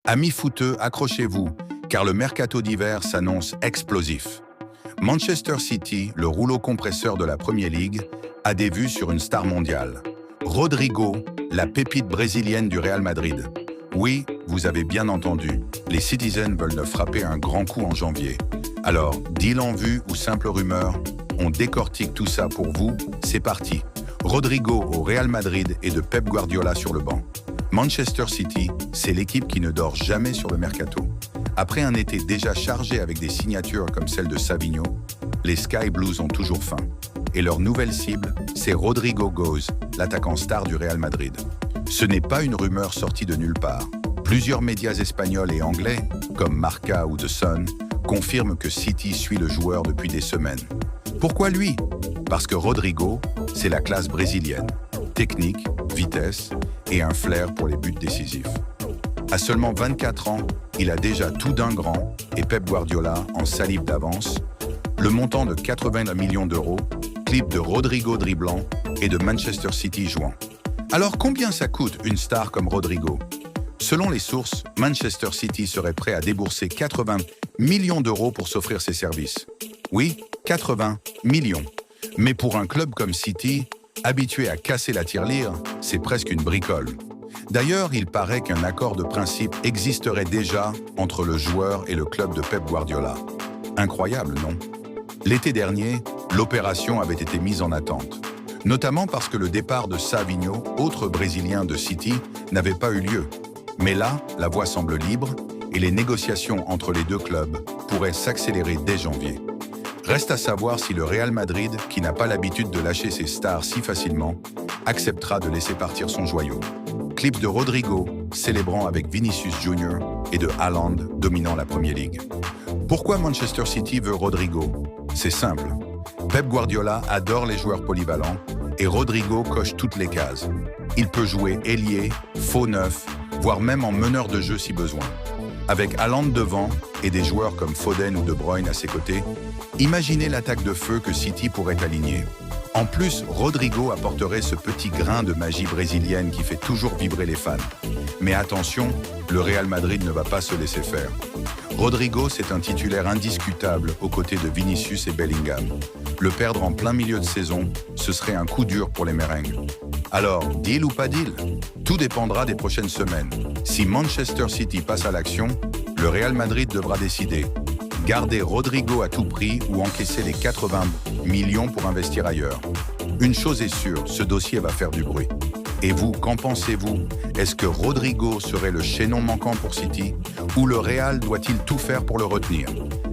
Amis footeux, accrochez-vous, car le mercato d'hiver s'annonce explosif. Manchester City, le rouleau compresseur de la Premier League, a des vues sur une star mondiale. Rodrigo, la pépite brésilienne du Real Madrid. Oui, vous avez bien entendu, les Citizens veulent le frapper un grand coup en janvier. Alors, deal en vue ou simple rumeur, on décortique tout ça pour vous, c'est parti. Rodrigo au Real Madrid et de Pep Guardiola sur le banc. Manchester City, c'est l'équipe qui ne dort jamais sur le mercato. Après un été déjà chargé avec des signatures comme celle de Savinho, les Sky Blues ont toujours faim. Et leur nouvelle cible, c'est Rodrigo Goes, l'attaquant star du Real Madrid. Ce n'est pas une rumeur sortie de nulle part. Plusieurs médias espagnols et anglais, comme Marca ou The Sun, confirment que City suit le joueur depuis des semaines. Pourquoi lui? Parce que Rodrigo, c'est la classe brésilienne. Technique, vitesse et un flair pour les buts décisifs. À seulement 24 ans, il a déjà tout d'un grand et Pep Guardiola en salive d'avance. Le montant de 80 millions d'euros, clip de Rodrigo dribblant et de Manchester City jouant. Alors combien ça coûte une star comme Rodrigo? Selon les sources, Manchester City serait prêt à débourser 80 millions d'euros pour s'offrir ses services. Oui, 80 millions. Mais pour un club comme City, habitué à casser la tirelire, c'est presque une bricole. D'ailleurs, il paraît qu'un accord de principe existerait déjà entre le joueur et le club de Pep Guardiola. Incroyable, non? L'été dernier, l'opération avait été mise en attente. Notamment parce que le départ de Savinho, autre Brésilien de City, n'avait pas eu lieu. Mais là, la voie semble libre et les négociations entre les deux clubs pourraient s'accélérer dès janvier. Reste à savoir si le Real Madrid, qui n'a pas l'habitude de lâcher ses stars si facilement, acceptera de laisser partir son joyau. Clip de Rodrigo, célébrant avec Vinicius Junior et de Haaland, dominant la Premier League. Pourquoi Manchester City veut Rodrigo? C'est simple. Pep Guardiola adore les joueurs polyvalents et Rodrigo coche toutes les cases. Il peut jouer ailier, faux neuf, voire même en meneur de jeu si besoin. Avec Haaland devant et des joueurs comme Foden ou De Bruyne à ses côtés, imaginez l'attaque de feu que City pourrait aligner. En plus, Rodrigo apporterait ce petit grain de magie brésilienne qui fait toujours vibrer les fans. Mais attention, le Real Madrid ne va pas se laisser faire. Rodrigo, c'est un titulaire indiscutable aux côtés de Vinicius et Bellingham. Le perdre en plein milieu de saison, ce serait un coup dur pour les merengues. Alors, deal ou pas deal? Tout dépendra des prochaines semaines. Si Manchester City passe à l'action, le Real Madrid devra décider. Garder Rodrigo à tout prix ou encaisser les 80 millions pour investir ailleurs. Une chose est sûre, ce dossier va faire du bruit. Et vous, qu'en pensez-vous? Est-ce que Rodrigo serait le chaînon manquant pour City? Ou le Real doit-il tout faire pour le retenir?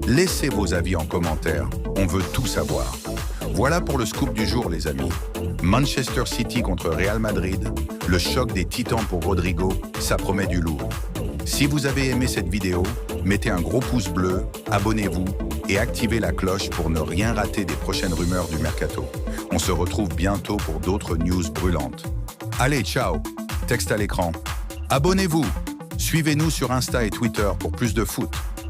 Laissez vos avis en commentaire, on veut tout savoir. Voilà pour le scoop du jour, les amis. Manchester City contre Real Madrid, le choc des titans pour Rodrigo, ça promet du lourd. Si vous avez aimé cette vidéo, mettez un gros pouce bleu, abonnez-vous et activez la cloche pour ne rien rater des prochaines rumeurs du mercato. On se retrouve bientôt pour d'autres news brûlantes. Allez, ciao! Texte à l'écran. Abonnez-vous! Suivez-nous sur Insta et Twitter pour plus de foot.